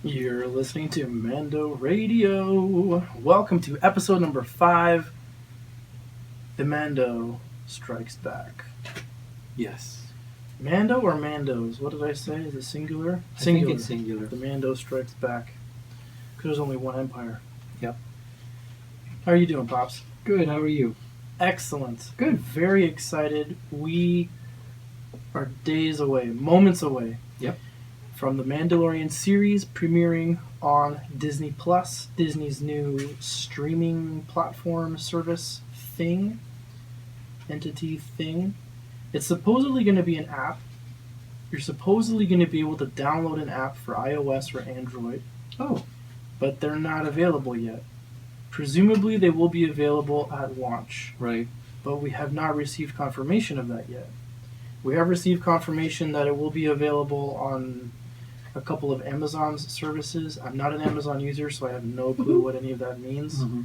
You're listening to Mando Radio. Welcome to episode number 5. The Mando Strikes Back. Yes. Mando or Mandos? What did I say? Is it singular? I think it's singular. The Mando Strikes Back. Because there's only one empire. Yep. How are you doing, Pops? Good, how are you? Excellent. Good. Very excited. We are days away, moments away. Yep. From the Mandalorian series premiering on Disney Plus, Disney's new streaming platform service entity thing. It's supposedly going to be an app. You're supposedly going to be able to download an app for iOS or Android. Oh. But they're not available yet. Presumably they will be available at launch. Right. But we have not received confirmation of that yet. We have received confirmation that it will be available on a couple of Amazon's services. I'm not an Amazon user, so I have no clue what any of that means. Mm-hmm.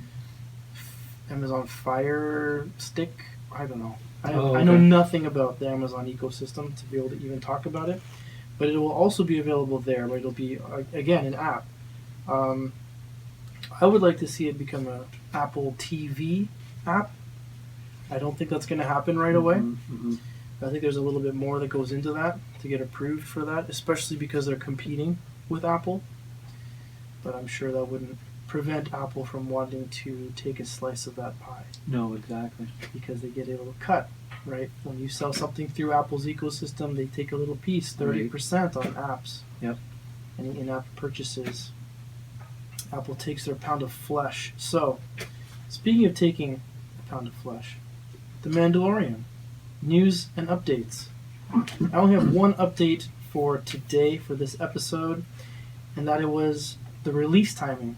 Amazon Fire Stick? I don't know. Okay. I know nothing about the Amazon ecosystem to be able to even talk about it. But it will also be available there, but it'll be, again, an app. I would like to see it become an Apple TV app. I don't think that's going to happen right away. Mm-hmm. I think there's a little bit more that goes into that to get approved for that, especially because they're competing with Apple. But I'm sure that wouldn't prevent Apple from wanting to take a slice of that pie. No, exactly. Because they get a little cut, right? When you sell something through Apple's ecosystem, they take a little piece, 30% on apps. Yep. Any in-app purchases. Apple takes their pound of flesh. So, speaking of taking a pound of flesh, The Mandalorian. News and updates. I only have one update for today for this episode, and that it was the release timing.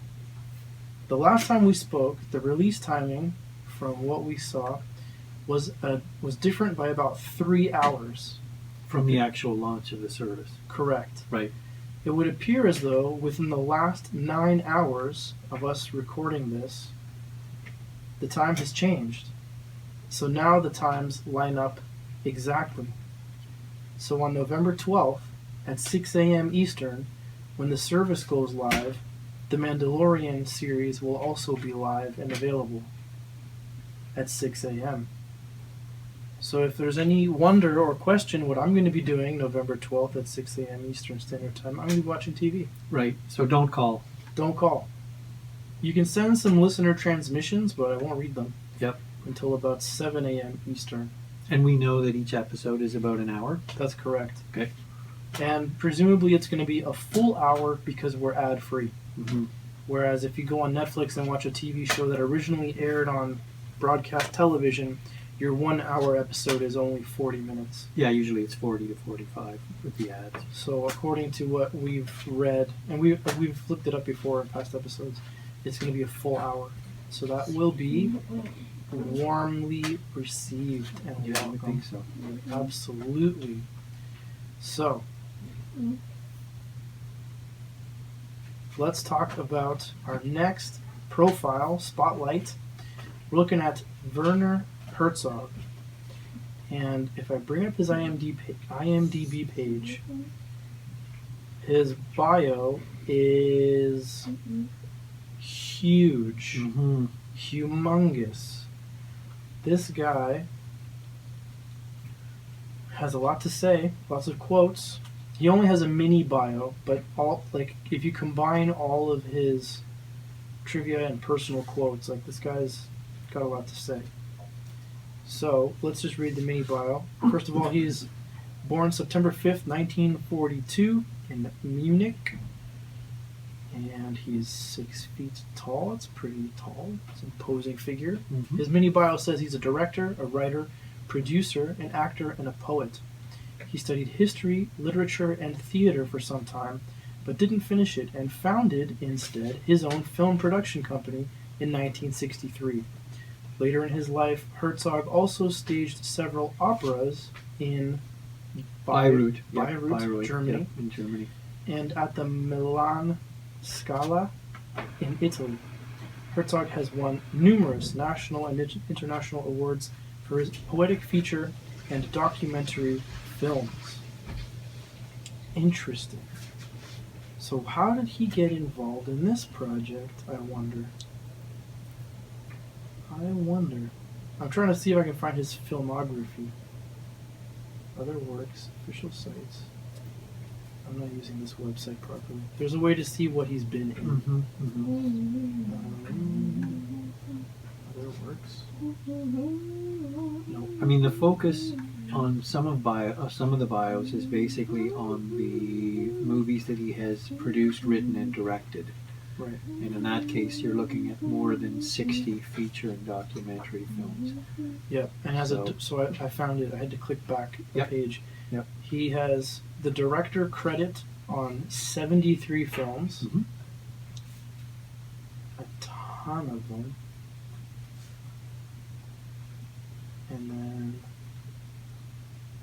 The last time we spoke, the release timing, from what we saw, was different by about 3 hours. From the actual launch of the service. Correct. Right. It would appear as though within the last 9 hours of us recording this, the time has changed. So now the times line up exactly. So on November 12th at 6 a.m. Eastern, when the service goes live, the Mandalorian series will also be live and available at 6 a.m. So if there's any wonder or question what I'm going to be doing November 12th at 6 a.m. Eastern Standard Time, I'm going to be watching TV. Right. So don't call. Don't call. You can send some listener transmissions, but I won't read them. Yep. Until about 7 a.m. Eastern. And we know that each episode is about an hour? That's correct. Okay. And presumably it's going to be a full hour because we're ad-free. Mm-hmm. Whereas if you go on Netflix and watch a TV show that originally aired on broadcast television, your 1 hour episode is only 40 minutes. Yeah, usually it's 40 to 45 with the ads. So according to what we've read, and we've looked it up before in past episodes, it's going to be a full hour. So that will be warmly received and Yeah, I welcome. think so. Absolutely. So, let's talk about our next profile, Spotlight. We're looking at Werner Herzog. And if I bring up his IMDb page, his bio is huge. Mm-hmm. Humongous. This guy has a lot to say, lots of quotes. He only has a mini bio, but if you combine all of his trivia and personal quotes, this guy's got a lot to say. So let's just read the mini bio. First of all, he's born September 5th, 1942 in Munich. And he's 6 feet tall. That's pretty tall. It's an imposing figure. Mm-hmm. His mini bio says he's a director, a writer, producer, an actor, and a poet. He studied history, literature, and theater for some time, but didn't finish it and founded, instead, his own film production company in 1963. Later in his life, Herzog also staged several operas in Bayreuth, Germany, yep, in Germany, and at the Milan Scala in Italy. Herzog has won numerous national and international awards for his poetic feature and documentary films. Interesting. So how did he get involved in this project, I wonder? I'm trying to see if I can find his filmography. Other works, official sites. I'm not using this website properly. There's a way to see what he's been in. Other works? No. I mean, the focus on some of the bios is basically on the movies that he has produced, written, and directed. Right. And in that case, you're looking at more than 60 feature and documentary films. Yeah, and I found it. I had to click back the Yep. page. Yep. He has the director credit on 73 films. Mm-hmm. A ton of them. And then,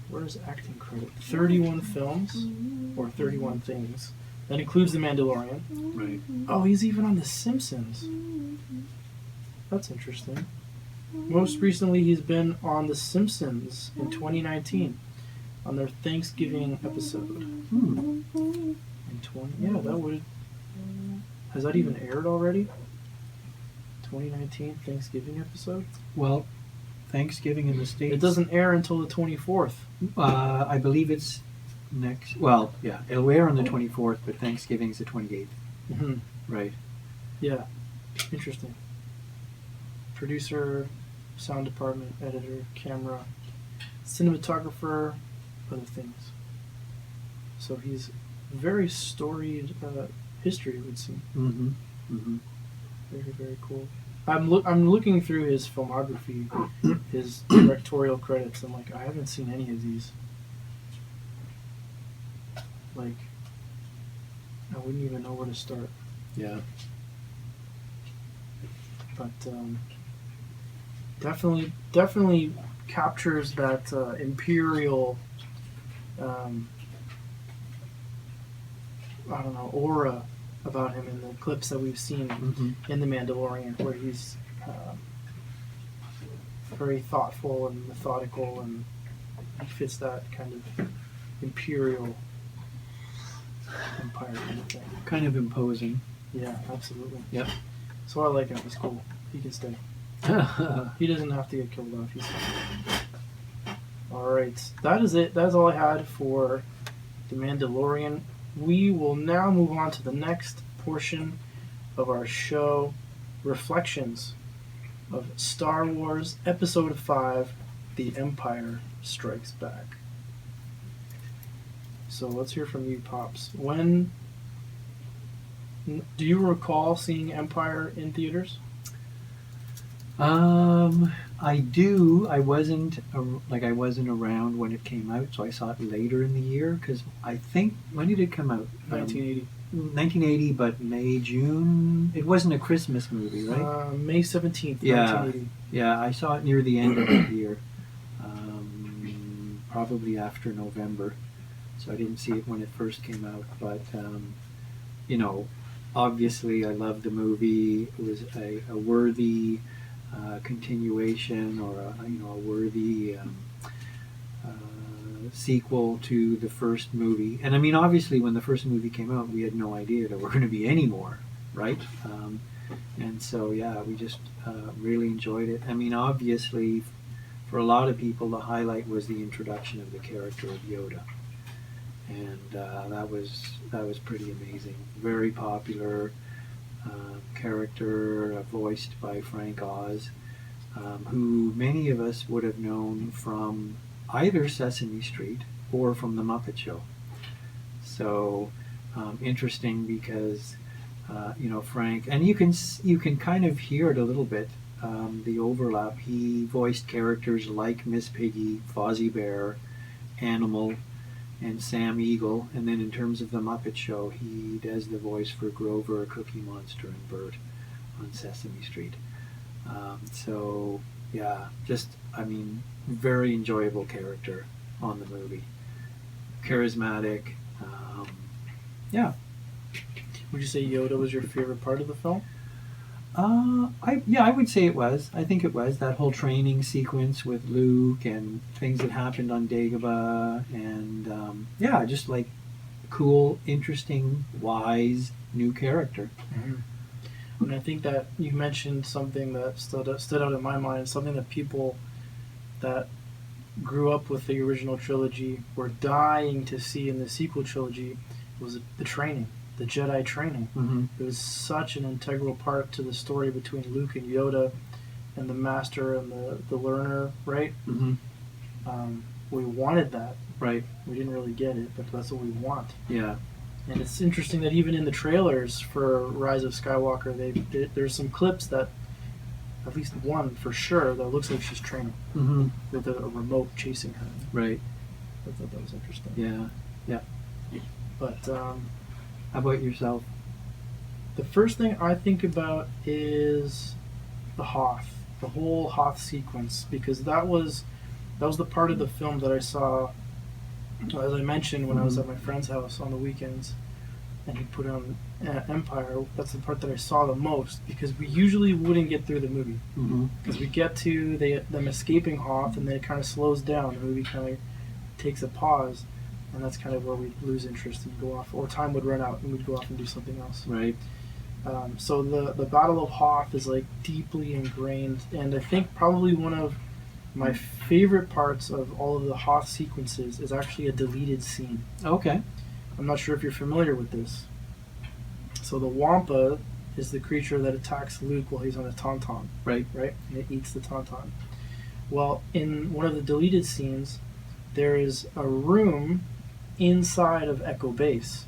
where's acting credit? 31 films, or 31 things. That includes The Mandalorian. Right. Oh, he's even on The Simpsons. That's interesting. Most recently, he's been on The Simpsons in 2019 on their Thanksgiving episode. Hmm. Has that even aired already? 2019 Thanksgiving episode? Well, Thanksgiving in the States. It doesn't air until the 24th. I believe it's next. Well, yeah, it'll air on the 24th, but Thanksgiving's the 28th. Mm-hmm. Right. Yeah. Interesting. Producer, sound department, editor, camera, cinematographer, other things. So he's very storied history, it would seem. Mm-hmm. Mm-hmm. Very, very cool. I'm looking through his filmography, his directorial credits. I'm like, I haven't seen any of these. Like, I wouldn't even know where to start. Yeah. But definitely captures that imperial, aura about him in the clips that we've seen Mm-hmm. in The Mandalorian, where he's very thoughtful and methodical, and he fits that kind of imperial empire kind of thing. Kind of imposing. Yeah, absolutely. Yep. So I like him. He's cool. He can stay. He doesn't have to get killed off. He's fine. All right, that is it. That's all I had for The Mandalorian. We will now move on to the next portion of our show, reflections of Star Wars Episode 5, The Empire Strikes Back. So let's hear from you, Pops. Do you recall seeing Empire in theaters? I do. I wasn't around when it came out, so I saw it later in the year. Because I think, when did it come out? 1980. 1980, but May, June. It wasn't a Christmas movie, right? May 17th, Yeah. 1980. Yeah, I saw it near the end of that year, probably after November. So I didn't see it when it first came out, but obviously I loved the movie. It was a worthy continuation, or a worthy sequel to the first movie. And I mean, obviously, when the first movie came out, we had no idea there were going to be any more, right? And so, yeah, we just really enjoyed it. I mean, obviously, for a lot of people, the highlight was the introduction of the character of Yoda, and that was pretty amazing. Very popular character, voiced by Frank Oz, who many of us would have known from either Sesame Street or from The Muppet Show. So interesting, because Frank, and you can kind of hear it a little bit, the overlap. He voiced characters like Miss Piggy, Fozzie Bear, Animal, and Sam Eagle, and then in terms of The Muppet Show, he does the voice for Grover, Cookie Monster, and Bert on Sesame Street. So yeah, very enjoyable character on the movie. Charismatic. Yeah. Would you say Yoda was your favorite part of the film? I would say it was. I think it was. That whole training sequence with Luke and things that happened on Dagobah, and just like cool, interesting, wise new character. And I think that you mentioned something that stood out in my mind, something that people that grew up with the original trilogy were dying to see in the sequel trilogy was the training, the Jedi training. Mm-hmm. It was such an integral part to the story between Luke and Yoda and the Master and the learner, right? Mm-hmm. We wanted that. Right. We didn't really get it, but that's what we want. Yeah. And it's interesting that even in the trailers for Rise of Skywalker, there's some clips that, at least one for sure, that looks like she's training Mm-hmm. with a remote chasing her. Right. I thought that was interesting. Yeah. Yeah. But how about yourself? the first thing I think about is the Hoth, the whole Hoth sequence, because that was the part of the film that I saw, as I mentioned, when I was at my friend's house on the weekends, and he put on Empire. That's the part that I saw the most, because we usually wouldn't get through the movie, because we get to them escaping Hoth, and then it kind of slows down. The movie kind of takes a pause, and that's kind of where we lose interest and go off, or time would run out and we'd go off and do something else. Right. So the Battle of Hoth is like deeply ingrained, and I think probably one of my favorite parts of all of the Hoth sequences is actually a deleted scene. Okay. I'm not sure if you're familiar with this. So the Wampa is the creature that attacks Luke while he's on a tauntaun. Right. Right? And it eats the tauntaun. Well, in one of the deleted scenes, there is a room inside of Echo Base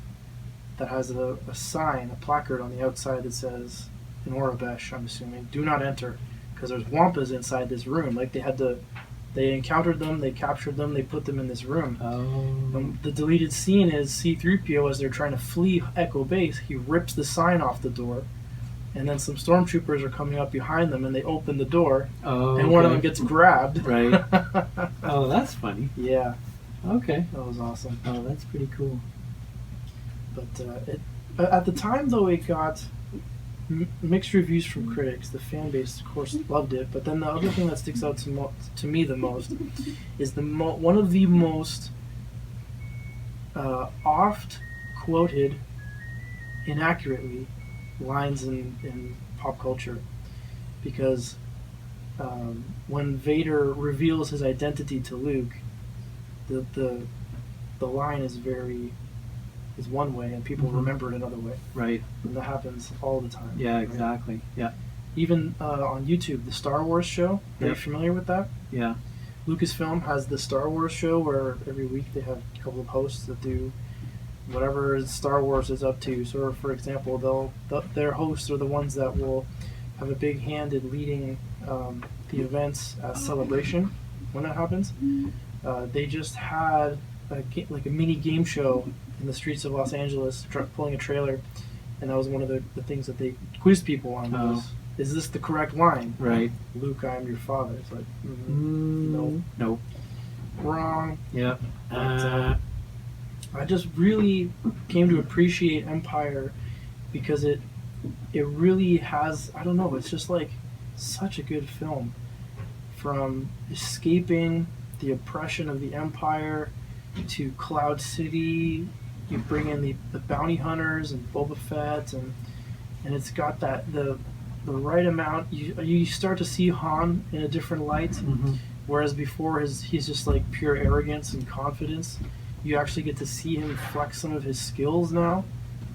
that has a sign, a placard on the outside that says, in Orabesh, I'm assuming, "Do not enter," because there's Wampas inside this room. Like they encountered them, they captured them, they put them in this room. Oh. And the deleted scene is C-3PO, as they're trying to flee Echo Base, he rips the sign off the door, and then some stormtroopers are coming up behind them, and they open the door, and one of them gets grabbed. Right. Oh, that's funny. Yeah. Okay. That was awesome. Oh, that's pretty cool. But at the time, though, it got mixed reviews from critics. The fan base, of course, loved it. But then the other thing that sticks out to me the most is one of the most oft quoted inaccurately lines in pop culture, because when Vader reveals his identity to Luke, the line is one way, and people remember it another way. Right. And that happens all the time. Yeah, right? exactly. Yeah. Even on YouTube, the Star Wars show. Are you familiar with that? Yeah. Lucasfilm has the Star Wars show, where every week they have a couple of hosts that do whatever Star Wars is up to. So, for example, their hosts are the ones that will have a big hand in leading the events at Celebration when that happens. They just had like a mini game show in the streets of Los Angeles, pulling a trailer, and that was one of the things that they quizzed people on. Was, is this the correct line? Right. Luke, I am your father. It's like, no. Nope. Wrong. Yep. But, I just really came to appreciate Empire because it really has, I don't know, it's just like such a good film. From escaping the oppression of the Empire to Cloud City, you bring in the bounty hunters and Boba Fett, and it's got the right amount. You start to see Han in a different light, whereas before he's just like pure arrogance and confidence. You actually get to see him flex some of his skills now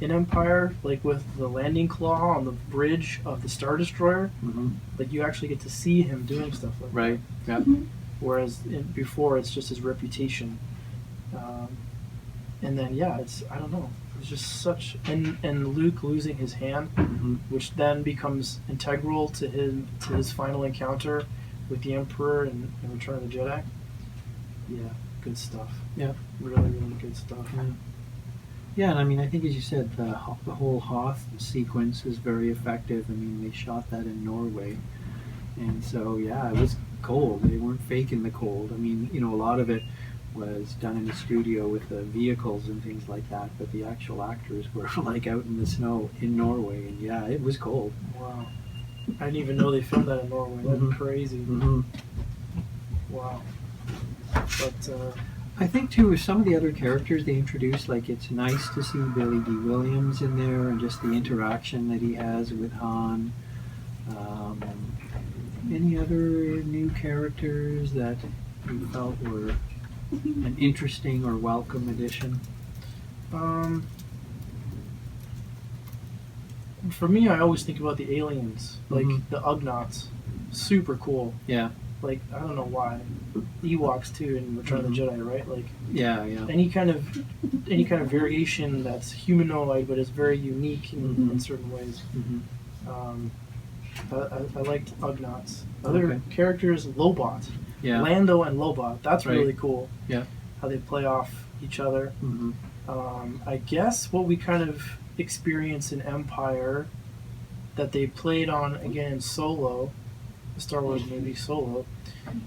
in Empire, like with the landing claw on the bridge of the Star Destroyer. Like you actually get to see him doing stuff like that. Right. Yeah. Whereas before it's just his reputation. And then I don't know. It's just such and Luke losing his hand, which then becomes integral to his final encounter with the Emperor in Return of the Jedi. Yeah, good stuff. Yeah, really, really good stuff. Yeah, and I mean, I think as you said, the whole Hoth sequence is very effective. I mean, they shot that in Norway, and so yeah, it was cold. They weren't faking the cold. I mean, a lot of it was done in the studio with the vehicles and things like that, but the actual actors were like out in the snow in Norway, and yeah, it was cold. Wow. I didn't even know they filmed that in Norway. That's crazy. Wow. But I think too with some of the other characters they introduced, like it's nice to see Billy D. Williams in there and just the interaction that he has with Han. Any other new characters that you felt were an interesting or welcome addition? For me, I always think about the aliens, like Mhm. the Ugnaughts. Super cool. Yeah, Like, I don't know why. Ewoks too in Return of the Jedi, right? Like yeah. any kind of variation that's humanoid but is very unique in certain ways. Mm-hmm. I liked Ugnaughts. Other Okay. characters, Lobot. Yeah. Lando and Lobot. That's Right. really cool. Yeah. How they play off each other. Mm-hmm. I guess what we kind of experience in Empire that they played on again in Solo, the Star Wars movie Solo,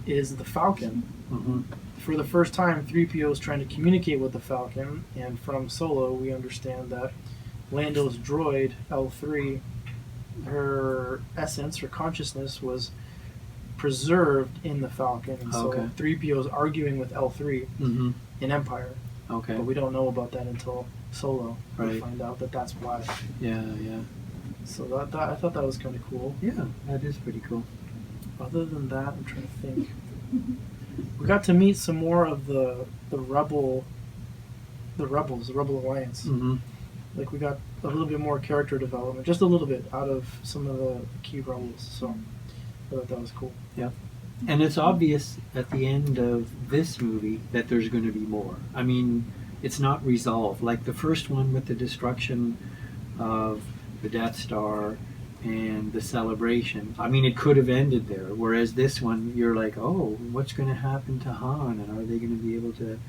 is the Falcon. Mm-hmm. For the first time, 3PO is trying to communicate with the Falcon, and from Solo, we understand that Lando's droid, L3, her essence, her consciousness was preserved in the Falcon, and so Okay. 3PO is arguing with L3 Mm-hmm. in Empire. Okay. But we don't know about that until Solo. We Right. find out that that's why. Yeah, yeah. So that I thought that was kind of cool. Yeah, that is pretty cool. Other than that, I'm trying to think. We got to meet some more of the rebels, the Rebel Alliance. Mm-hmm. Like we got a little bit more character development, just a little bit out of some of the key rebels. So I thought that was cool. And it's obvious at the end of this movie that there's going to be more. I mean, it's not resolved. Like the first one with the destruction of the Death Star and the celebration. I mean, it could have ended there. Whereas this one, you're like, oh, what's going to happen to Han? And are they going to be able to,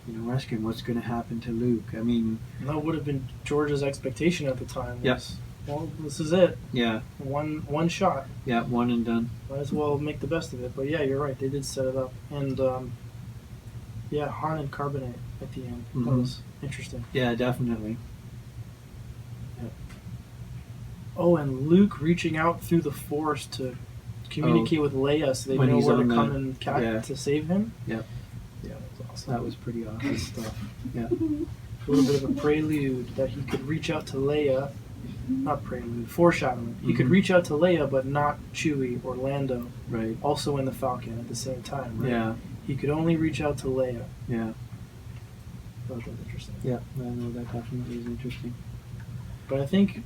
rescue him? What's going to happen to Luke? I mean, And that would have been George's expectation at the time. Yep. Was, well, this is it. yeah, One shot. yeah, one and done. Might as well make the best of it. But yeah, you're right. They did set it up. And yeah, Han and Carbonate at the end. That Mhm. was interesting. Yeah, definitely. Oh, and Luke reaching out through the Force to communicate with Leia so they When know he's where to on come the- and yeah. to save him. Yep. Yeah, that was awesome. That was pretty awesome stuff. Yeah. A little bit of a prelude that he could reach out to Leia. Not prelude, foreshadowing. He could Mhm. reach out to Leia, but not Chewie or Lando. Right. Also in the Falcon at the same time, right? Yeah. He could only reach out to Leia. Yeah. I thought that was interesting. Yeah. I know that definitely is interesting. But I think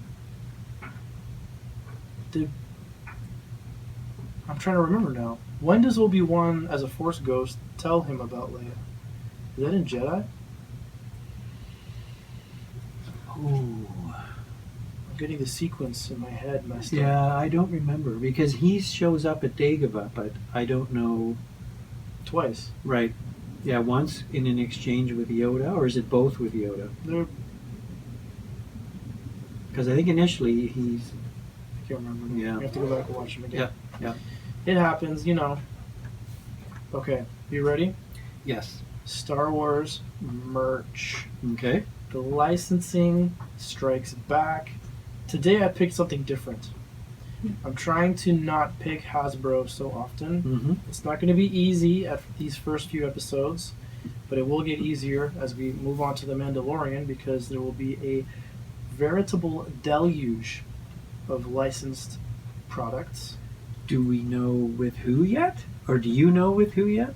I'm trying to remember now. When does Obi-Wan, as a Force ghost, tell him about Leia? Is that in Jedi? Ooh. I'm getting the sequence in my head messed up. Yeah, I don't remember because he shows up at Dagobah, but I don't know. Twice. Right. Yeah, once in an exchange with Yoda, or is it both with Yoda? They're, Because I think initially he's. I can't remember. Now. Yeah. I have to go back and watch them again. Yeah. It happens, Okay, you ready? Yes. Star Wars merch. Okay. The licensing strikes back. Today I picked something different. I'm trying to not pick Hasbro so often. Mm-hmm. It's not going to be easy at these first few episodes, but it will get easier as we move on to The Mandalorian because there will be a veritable deluge of licensed products. Do we know with who yet? Or do you know with who yet?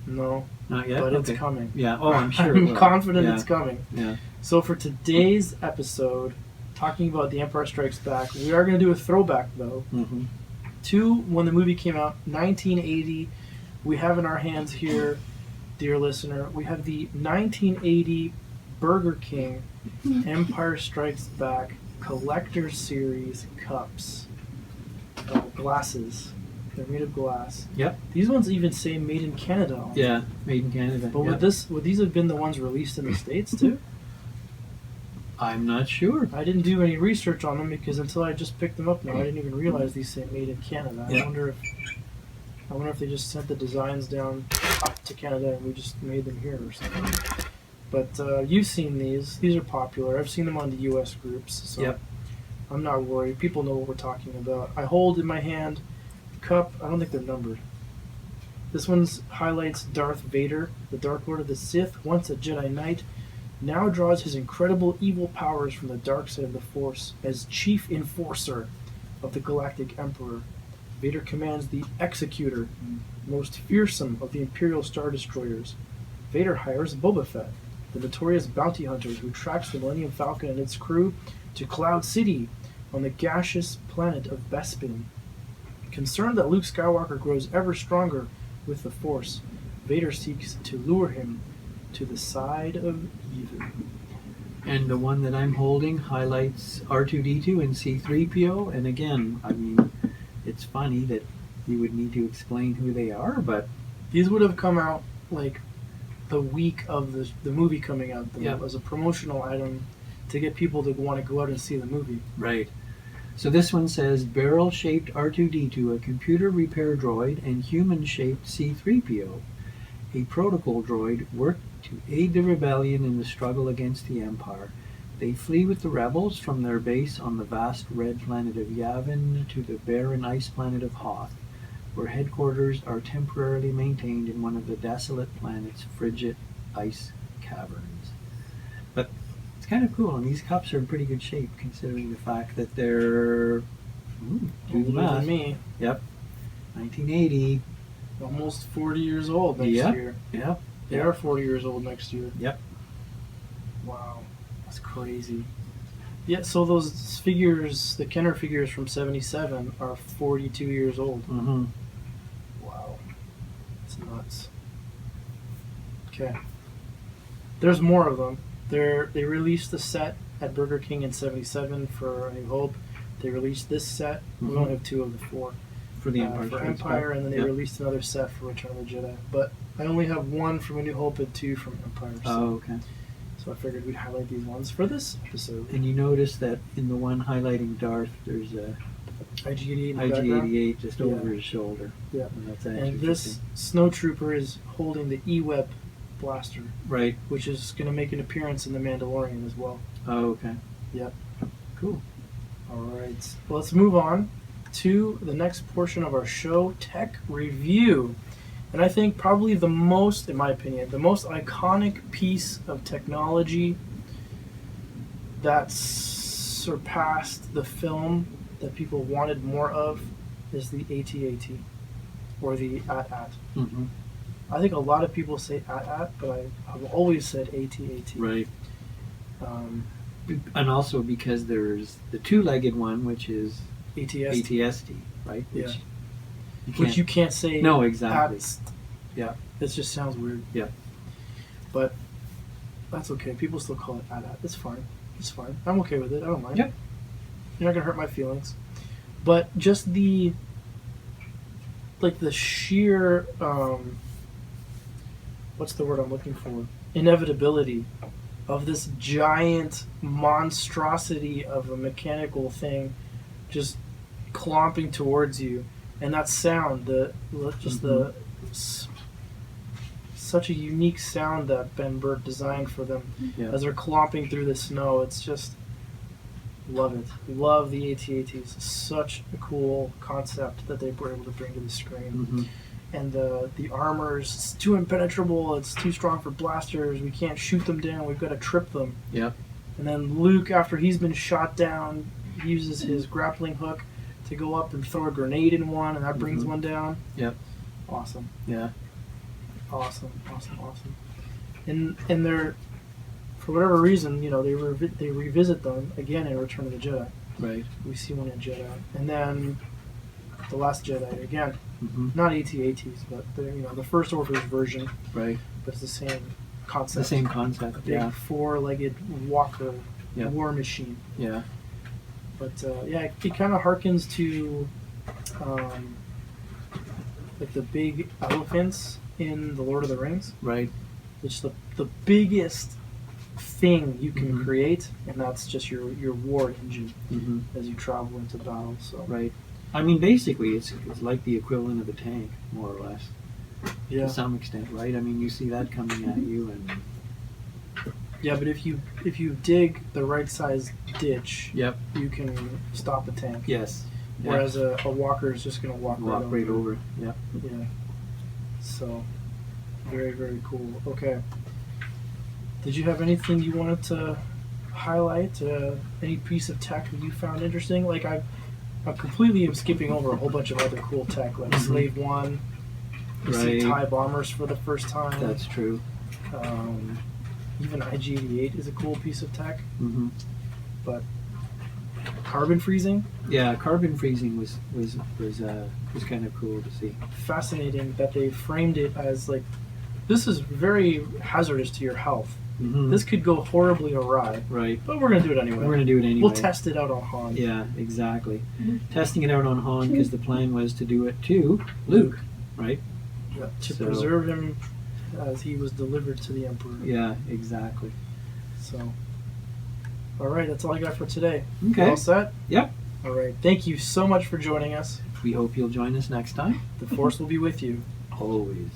No, Not yet. but Okay. it's coming. Yeah. Oh, I'm sure. it I'm will. confident Yeah. it's coming. Yeah. So for today's episode, talking about The Empire Strikes Back, we are going to do a throwback though Mm-hmm. to when the movie came out, 1980. We have in our hands here, dear listener, we have the 1980 Burger King Empire Strikes Back Collector Series cups. Glasses. They're made of glass. Yep. These ones even say made in Canada on them. Yeah. Made in Canada. But yeah. would these have been the ones released in the States too? I'm not sure. I didn't do any research on them because until I just picked them up now, I didn't even realize these say made in Canada. Yeah. I wonder if they just sent the designs down to Canada and we just made them here or something. But you've seen these. These are popular. I've seen them on the U.S. groups, so Yep. I'm not worried. People know what we're talking about. I hold in my hand the cup. I don't think they're numbered. This one highlights Darth Vader, the Dark Lord of the Sith, once a Jedi Knight, now draws his incredible evil powers from the dark side of the Force as Chief Enforcer of the Galactic Emperor. Vader commands the Executor, most fearsome of the Imperial Star Destroyers. Vader hires Boba Fett, the notorious bounty hunter who tracks the Millennium Falcon and its crew to Cloud City on the gaseous planet of Bespin. Concerned that Luke Skywalker grows ever stronger with the Force, Vader seeks to lure him to the side of evil. And the one that I'm holding highlights R2-D2 and C-3PO. And again, I mean, it's funny that you would need to explain who they are, but These would have come out like the week of the movie coming out, Yeah. as a promotional item to get people to want to go out and see the movie. right. So this one says barrel-shaped R2-D2, a computer repair droid, and human-shaped C-3PO, a protocol droid, work to aid the rebellion in the struggle against the Empire. They flee with the rebels from their base on the vast red planet of Yavin to the barren ice planet of Hoth, where headquarters are temporarily maintained in one of the desolate planet's frigid ice caverns. But it's kind of cool, and these cups are in pretty good shape considering the fact that they're do the Older math. than me, Yep, 1980. almost 40 years old next Yep. year. Yep. They are 40 years old next year. Yep. Wow, that's crazy. Yeah, so those figures, the Kenner figures from 77, are 42 years old. Mm-hmm. Wow. It's nuts. Okay. There's more of them. They released the set at Burger King in 77 for A New Hope. They released this set. We only have 2 of the 4. For the Empire. For Strikes Empire, Back. and then they Yep. released another set for Return of the Jedi. But I only have 1 from A New Hope and 2 from Empire. Oh, okay. So I figured we'd highlight these ones for this episode. And you notice that in the one highlighting Darth, there's a IG-88 in the background. IG-88 just Yeah. over his shoulder. Yeah. And that's actually And this interesting. snowtrooper is holding the E-Web blaster, Right. which is going to make an appearance in the Mandalorian as well. Oh, okay. Yep. Cool. All right. Well, let's move on to the next portion of our show, Tech Review. And I think probably the most, in my opinion, the most iconic piece of technology that surpassed the film that people wanted more of is the AT-AT, or the AT-AT. Mm-hmm. I think a lot of people say AT-AT, but I've always said AT-AT. Right. Um, And also because there's the two-legged one, which is ATST. ATST, right? Yeah. Which Which you can't say. No, exactly. ATST. Yeah. It just sounds weird. Yeah. But that's okay. People still call it AT-AT. It's fine. It's fine. I'm okay with it. I don't mind. Yep. You're not gonna hurt my feelings. But just the sheer what's the word I'm looking for? Inevitability of this giant monstrosity of a mechanical thing just clomping towards you, and that sound, such a unique sound that Ben Burtt designed for them Yeah. as they're clomping through the snow. It's just love it. Love the AT-ATs. Such a cool concept that they were able to bring to the screen. Mm-hmm. And the armor's it's too impenetrable. It's too strong for blasters. We can't shoot them down. We've got to trip them. Yep. And then Luke, after he's been shot down, uses his grappling hook to go up and throw a grenade in one, and that brings one down. Yep. Awesome. Yeah. Awesome. And they're, for whatever reason, they revisit them again in Return of the Jedi. Right. We see one in Jedi, and then the Last Jedi again. Mm-hmm. Not AT-ATs, but the First Order's version. Right. But it's the same concept. The same A concept. big Yeah. four-legged walker, Yeah. war machine. Yeah. But it kind of harkens to like the big elephants in the Lord of the Rings. Right. It's the biggest thing you can Mhm. create, and that's just your war engine Mm-hmm. as you travel into battle. So Right. I mean, basically, it's like the equivalent of a tank, more or less, yeah, to some extent, right? I mean, you see that coming at you, and yeah. But if you dig the right size ditch, yep. you can stop a tank. Yes. Yeah. Whereas a walker is just going to walk Walk right right over. over. Yep. Yeah. So, very, very cool. Okay. Did you have anything you wanted to highlight? Any piece of tech that you found interesting? Like I completely am skipping over a whole bunch of other cool tech, like Slave One. You see TIE bombers for the first time. That's true. Even IG-88 is a cool piece of tech. Mm-hmm. But carbon freezing? Yeah, carbon freezing was kind of cool to see. Fascinating that they framed it as like, this is very hazardous to your health. Mm-hmm. This could go horribly awry. Right. But we're going to do it anyway. We're going to do it anyway. We'll test it out on Han. Yeah, exactly. Testing it out on Han because the plan was to do it to Luke, right? Yeah, to preserve him as he was delivered to the Emperor. Yeah, exactly. So, all right, that's all I got for today. Okay. You all set? Yep. All right. Thank you so much for joining us. We hope you'll join us next time. The Force will be with you. Always.